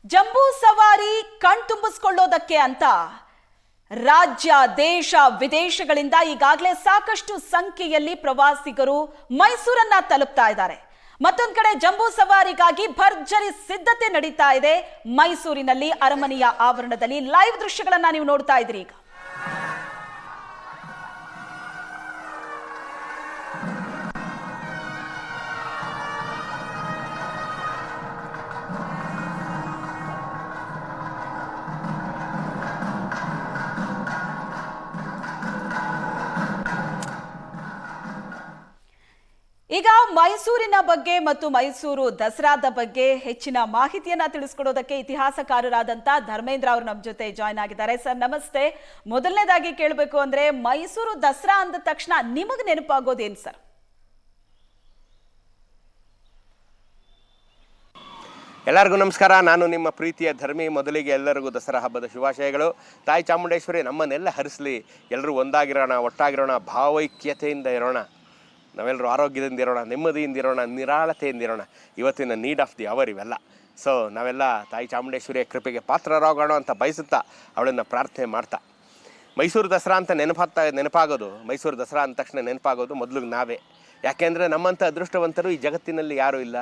ಜಂಬೂ ಸವಾರಿ ಕಣ್ತುಂಬಿಸಿಕೊಳ್ಳೋದಕ್ಕೆ ಅಂತ ರಾಜ್ಯ ದೇಶ ವಿದೇಶಗಳಿಂದ ಈಗಾಗಲೇ ಸಾಕಷ್ಟು ಸಂಖ್ಯೆಯಲ್ಲಿ ಪ್ರವಾಸಿಗರು ಮೈಸೂರನ್ನ ತಲುಪ್ತಾ ಇದ್ದಾರೆ. ಮತ್ತೊಂದು ಕಡೆ ಜಂಬೂ ಸವಾರಿಗಾಗಿ ಭರ್ಜರಿ ಸಿದ್ಧತೆ ನಡೀತಾ ಇದೆ. ಮೈಸೂರಿನಲ್ಲಿ ಅರಮನೆಯ ಆವರಣದಲ್ಲಿ ಲೈವ್ ದೃಶ್ಯಗಳನ್ನ ನೀವು ನೋಡ್ತಾ ಇದ್ದೀರಿ. ಈಗ ಮೈಸೂರಿನ ಬಗ್ಗೆ ಮತ್ತು ಮೈಸೂರು ದಸರಾದ ಬಗ್ಗೆ ಹೆಚ್ಚಿನ ಮಾಹಿತಿಯನ್ನ ತಿಳಿಸ್ಕೊಡೋದಕ್ಕೆ ಇತಿಹಾಸಕಾರರಾದಂತ ಧರ್ಮೇಂದ್ರ ಅವರು ನಮ್ಮ ಜೊತೆ ಜಾಯ್ನ್ ಆಗಿದ್ದಾರೆ. ಸರ್ ನಮಸ್ತೆ. ಮೊದಲನೇದಾಗಿ ಕೇಳಬೇಕು ಅಂದ್ರೆ ಮೈಸೂರು ದಸರಾ ಅಂದ ತಕ್ಷಣ ನಿಮಗೆ ನೆನಪಾಗೋದೇನು ಸರ್? ಎಲ್ಲರಿಗೂ ನಮಸ್ಕಾರ. ನಾನು ನಿಮ್ಮ ಪ್ರೀತಿಯ ಧರ್ಮಿ. ಮೊದಲಿಗೆ ಎಲ್ಲರಿಗೂ ದಸರಾ ಹಬ್ಬದ ಶುಭಾಶಯಗಳು. ತಾಯಿ ಚಾಮುಂಡೇಶ್ವರಿ ನಮ್ಮನ್ನೆಲ್ಲ ಹರಿಸಲಿ. ಎಲ್ಲರೂ ಒಂದಾಗಿರೋಣ, ಒಟ್ಟಾಗಿರೋಣ, ಭಾವೈಕ್ಯತೆಯಿಂದ ಇರೋಣ, ನಾವೆಲ್ಲರೂ ಆರೋಗ್ಯದಿಂದ ಇರೋಣ, ನೆಮ್ಮದಿಯಿಂದ ಇರೋಣ, ನಿರಾಳತೆಯಿಂದಿರೋಣ. ಇವತ್ತಿನ ನೀಡ್ ಆಫ್ ದಿ ಅವರ್ ಇವೆಲ್ಲ. ಸೊ ನಾವೆಲ್ಲ ತಾಯಿ ಚಾಮುಂಡೇಶ್ವರಿಯ ಕೃಪೆಗೆ ಪಾತ್ರರಾಗೋಣ ಅಂತ ಬಯಸುತ್ತಾ ಅವಳನ್ನು ಪ್ರಾರ್ಥನೆ ಮಾಡ್ತಾ, ಮೈಸೂರು ದಸರಾ ಅಂತ ನೆನಪಾಗೋದು, ಮೈಸೂರು ದಸರಾ ಅಂದ ತಕ್ಷಣ ನೆನಪಾಗೋದು ಮೊದಲು ನಾವೇ. ಯಾಕೆಂದರೆ ನಮ್ಮಂಥ ಅದೃಷ್ಟವಂತರು ಈ ಜಗತ್ತಿನಲ್ಲಿ ಯಾರೂ ಇಲ್ಲ.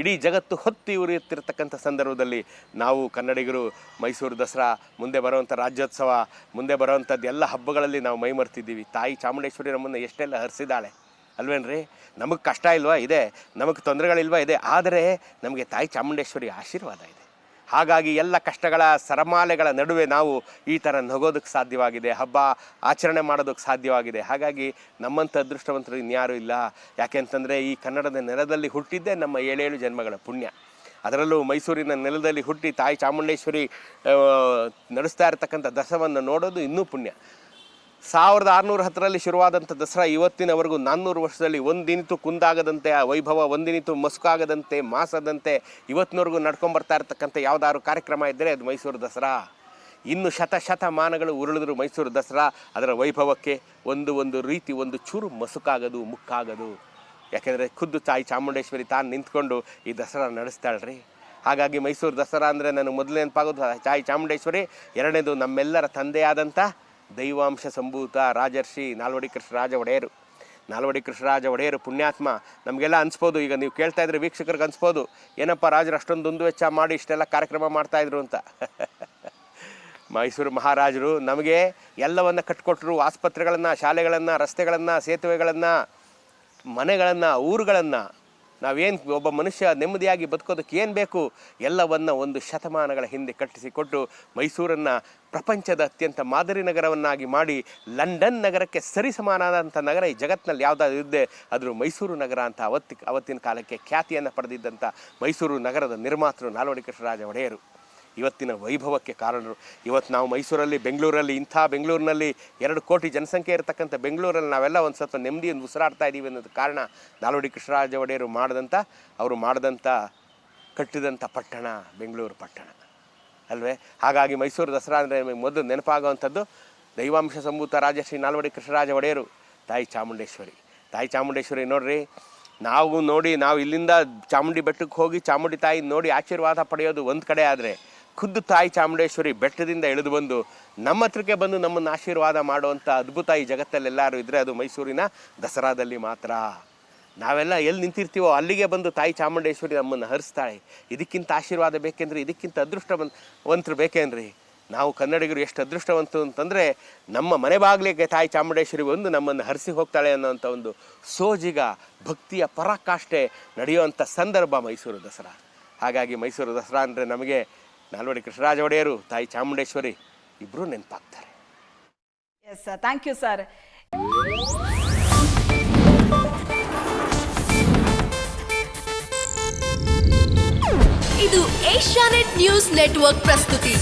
ಇಡೀ ಜಗತ್ತು ಹೊತ್ತಿ ಉರಿಯುತ್ತಿರ್ತಕ್ಕಂಥ ಸಂದರ್ಭದಲ್ಲಿ ನಾವು ಕನ್ನಡಿಗರು ಮೈಸೂರು ದಸರಾ, ಮುಂದೆ ಬರುವಂಥ ರಾಜ್ಯೋತ್ಸವ, ಮುಂದೆ ಬರುವಂಥದ್ದು ಎಲ್ಲ ಹಬ್ಬಗಳಲ್ಲಿ ನಾವು ಮೈಮರ್ತಿದ್ದೀವಿ. ತಾಯಿ ಚಾಮುಂಡೇಶ್ವರಿ ನಮ್ಮನ್ನು ಎಷ್ಟೆಲ್ಲ ಹರಿಸಿದ್ದಾಳೆ ಅಲ್ವೇನ್ರಿ? ನಮಗೆ ಕಷ್ಟ ಇಲ್ವಾ? ಇದೆ. ನಮಗೆ ತೊಂದರೆಗಳಿಲ್ವಾ? ಇದೆ. ಆದರೆ ನಮಗೆ ತಾಯಿ ಚಾಮುಂಡೇಶ್ವರಿ ಆಶೀರ್ವಾದ ಇದೆ. ಹಾಗಾಗಿ ಎಲ್ಲ ಕಷ್ಟಗಳ ಸರಮಾಲೆಗಳ ನಡುವೆ ನಾವು ಈ ಥರ ನಗೋದಕ್ಕೆ ಸಾಧ್ಯವಾಗಿದೆ, ಹಬ್ಬ ಆಚರಣೆ ಮಾಡೋದಕ್ಕೆ ಸಾಧ್ಯವಾಗಿದೆ. ಹಾಗಾಗಿ ನಮ್ಮಂಥ ಅದೃಷ್ಟವಂತರು ಇನ್ಯಾರೂ ಇಲ್ಲ. ಯಾಕೆಂತಂದರೆ ಈ ಕನ್ನಡದ ನೆಲದಲ್ಲಿ ಹುಟ್ಟಿದ್ದೇ ನಮ್ಮ 7 ಜನ್ಮಗಳ ಪುಣ್ಯ. ಅದರಲ್ಲೂ ಮೈಸೂರಿನ ನೆಲದಲ್ಲಿ ಹುಟ್ಟಿ ತಾಯಿ ಚಾಮುಂಡೇಶ್ವರಿ ನಡೆಸ್ತಾ ಇರತಕ್ಕಂಥ ದಸರಾವನ್ನು ನೋಡೋದು ಇನ್ನೂ ಪುಣ್ಯ. 1610ರಲ್ಲಿ ಶುರುವಾದಂಥ ದಸರಾ ಇವತ್ತಿನವರೆಗೂ 400 ವರ್ಷದಲ್ಲಿ ಒಂದಿನಿತು ಕುಂದಾಗದಂತೆ, ಆ ವೈಭವ ಒಂದಿನಿತು ಮಸುಕಾಗದಂತೆ, ಮಾಸದಂತೆ ಇವತ್ತಿನವರೆಗೂ ನಡ್ಕೊಂಬರ್ತಾ ಇರ್ತಕ್ಕಂಥ ಯಾವುದಾದ್ರು ಕಾರ್ಯಕ್ರಮ ಇದ್ದರೆ ಅದು ಮೈಸೂರು ದಸರಾ. ಇನ್ನು ಶತಮಾನಗಳು ಉರುಳಿದ್ರು ಮೈಸೂರು ದಸರಾ ಅದರ ವೈಭವಕ್ಕೆ ಒಂದು ರೀತಿ ಒಂದು ಚೂರು ಮಸುಕಾಗದು, ಮುಕ್ಕಾಗದು. ಯಾಕೆಂದರೆ ಖುದ್ದು ತಾಯಿ ಚಾಮುಂಡೇಶ್ವರಿ ತಾನು ನಿಂತ್ಕೊಂಡು ಈ ದಸರಾ ನಡೆಸ್ತಾಳ್ರಿ. ಹಾಗಾಗಿ ಮೈಸೂರು ದಸರಾ ಅಂದರೆ ನನಗೆ ಮೊದಲು ನೆನಪಾಗೋದು ತಾಯಿ ಚಾಮುಂಡೇಶ್ವರಿ. ಎರಡನೇದು ನಮ್ಮೆಲ್ಲರ ತಂದೆಯಾದಂಥ ದೈವಾಂಶ ಸಂಭೂತ ರಾಜರ್ಷಿ ನಾಲ್ವಡಿ ಕೃಷ್ಣರಾಜ ಒಡೆಯರು. ನಾಲ್ವಡಿ ಕೃಷ್ಣರಾಜ ಒಡೆಯರು ಪುಣ್ಯಾತ್ಮ. ನಮಗೆಲ್ಲ ಅನಿಸ್ಬೋದು, ಈಗ ನೀವು ಕೇಳ್ತಾ ಇದ್ರೆ ವೀಕ್ಷಕರಿಗೆ ಅನಿಸ್ಬೋದು, ಏನಪ್ಪ ರಾಜರು ಅಷ್ಟೊಂದು ದುಂದು ವೆಚ್ಚ ಮಾಡಿ ಇಷ್ಟೆಲ್ಲ ಕಾರ್ಯಕ್ರಮ ಮಾಡ್ತಾಯಿದ್ರು ಅಂತ. ಮೈಸೂರು ಮಹಾರಾಜರು ನಮಗೆ ಎಲ್ಲವನ್ನು ಕಟ್ಟಿಕೊಟ್ರು. ಆಸ್ಪತ್ರೆಗಳನ್ನು, ಶಾಲೆಗಳನ್ನು, ರಸ್ತೆಗಳನ್ನು, ಸೇತುವೆಗಳನ್ನು, ಮನೆಗಳನ್ನು, ಊರುಗಳನ್ನು, ನಾವೇನು ಒಬ್ಬ ಮನುಷ್ಯ ನೆಮ್ಮದಿಯಾಗಿ ಬದುಕೋದಕ್ಕೆ ಏನು ಬೇಕು ಎಲ್ಲವನ್ನು 1 ಶತಮಾನಗಳ ಹಿಂದೆ ಕಟ್ಟಿಸಿಕೊಟ್ಟು ಮೈಸೂರನ್ನು ಪ್ರಪಂಚದ ಅತ್ಯಂತ ಮಾದರಿ ನಗರವನ್ನಾಗಿ ಮಾಡಿ ಲಂಡನ್ ನಗರಕ್ಕೆ ಸರಿಸಮಾನಾದಂಥ ನಗರ ಈ ಜಗತ್ತಿನಲ್ಲಿ ಯಾವುದಾದ್ರು ಇದ್ದೆ ಅದು ಮೈಸೂರು ನಗರ ಅಂತ ಅವತ್ತಿನ ಕಾಲಕ್ಕೆ ಖ್ಯಾತಿಯನ್ನು ಪಡೆದಿದ್ದಂಥ ಮೈಸೂರು ನಗರದ ನಿರ್ಮಾತೃ ನಾಲ್ವಡಿ ಕೃಷ್ಣರಾಜ ಒಡೆಯರು ಇವತ್ತಿನ ವೈಭವಕ್ಕೆ ಕಾರಣರು. ಇವತ್ತು ನಾವು ಮೈಸೂರಲ್ಲಿ, ಬೆಂಗಳೂರಲ್ಲಿ, ಬೆಂಗಳೂರಿನಲ್ಲಿ 2 ಕೋಟಿ ಜನಸಂಖ್ಯೆ ಇರತಕ್ಕಂಥ ಬೆಂಗಳೂರಲ್ಲಿ ನಾವೆಲ್ಲ ಒಂದು ಸ್ವಲ್ಪ ನೆಮ್ಮದಿಯನ್ನು ಉಸಿರಾಡ್ತಾ ಇದ್ದೀವಿ ಅನ್ನೋದು ಕಾರಣ ನಾಲ್ವಡಿ ಕೃಷ್ಣರಾಜ ಒಡೆಯರು ಕಟ್ಟಿದಂಥ ಪಟ್ಟಣ ಬೆಂಗಳೂರು ಪಟ್ಟಣ ಅಲ್ವೇ? ಹಾಗಾಗಿ ಮೈಸೂರು ದಸರಾ ಅಂದರೆ ಮೊದಲು ನೆನಪಾಗುವಂಥದ್ದು ದೈವಾಂಶ ಸಂಭೂತ ರಾಜಶ್ರೀ ನಾಲ್ವಡಿ ಕೃಷ್ಣರಾಜ ಒಡೆಯರು, ತಾಯಿ ಚಾಮುಂಡೇಶ್ವರಿ. ನೋಡ್ರಿ, ನಾವು ಇಲ್ಲಿಂದ ಚಾಮುಂಡಿ ಬೆಟ್ಟಕ್ಕೆ ಹೋಗಿ ಚಾಮುಂಡಿ ತಾಯಿ ನೋಡಿ ಆಶೀರ್ವಾದ ಪಡೆಯೋದು ಒಂದು ಕಡೆ, ಆದರೆ ಖುದ್ದು ತಾಯಿ ಚಾಮುಂಡೇಶ್ವರಿ ಬೆಟ್ಟದಿಂದ ಇಳಿದು ಬಂದು ನಮ್ಮ ಹತ್ರಕ್ಕೆ ಬಂದು ನಮ್ಮನ್ನು ಆಶೀರ್ವಾದ ಮಾಡುವಂಥ ಅದ್ಭುತ ಈ ಜಗತ್ತಲ್ಲೆಲ್ಲರೂ ಇದ್ದರೆ ಅದು ಮೈಸೂರಿನ ದಸರಾದಲ್ಲಿ ಮಾತ್ರ. ನಾವೆಲ್ಲ ಎಲ್ಲಿ ನಿಂತಿರ್ತೀವೋ ಅಲ್ಲಿಗೆ ಬಂದು ತಾಯಿ ಚಾಮುಂಡೇಶ್ವರಿ ನಮ್ಮನ್ನು ಹರಿಸ್ತಾಳೆ. ಇದಕ್ಕಿಂತ ಆಶೀರ್ವಾದ ಬೇಕೆಂದ್ರೆ, ಇದಕ್ಕಿಂತ ಅದೃಷ್ಟವಂತರು ಬೇಕೇನ್ರಿ? ನಾವು ಕನ್ನಡಿಗರು ಎಷ್ಟು ಅದೃಷ್ಟವಂತರು ಅಂತಂದರೆ ನಮ್ಮ ಮನೆ ಬಾಗಿಲಿಗೆ ತಾಯಿ ಚಾಮುಂಡೇಶ್ವರಿ ಬಂದು ನಮ್ಮನ್ನು ಹರಿಸಿ ಹೋಗ್ತಾಳೆ ಅನ್ನೋಂಥ ಒಂದು ಸೋಜಿಗ ಭಕ್ತಿಯ ಪರಾಕಾಷ್ಠೆ ನಡೆಯುವಂಥ ಸಂದರ್ಭ ಮೈಸೂರು ದಸರಾ. ಹಾಗಾಗಿ ಮೈಸೂರು ದಸರಾ ಅಂದರೆ ನಮಗೆ ನಾಲ್ವಡಿ ಕೃಷ್ಣರಾಜ ಒಡೆಯರು, ತಾಯಿ ಚಾಮುಂಡೇಶ್ವರಿ ಇಬ್ಬರೂ ನೆನಪಾಗ್ತಾರೆ. Yes sir, thank you sir. ಇದು ಏಷ್ಯಾನೆಟ್ ನ್ಯೂಸ್ ನೆಟ್ವರ್ಕ್ ಪ್ರಸ್ತುತಿ.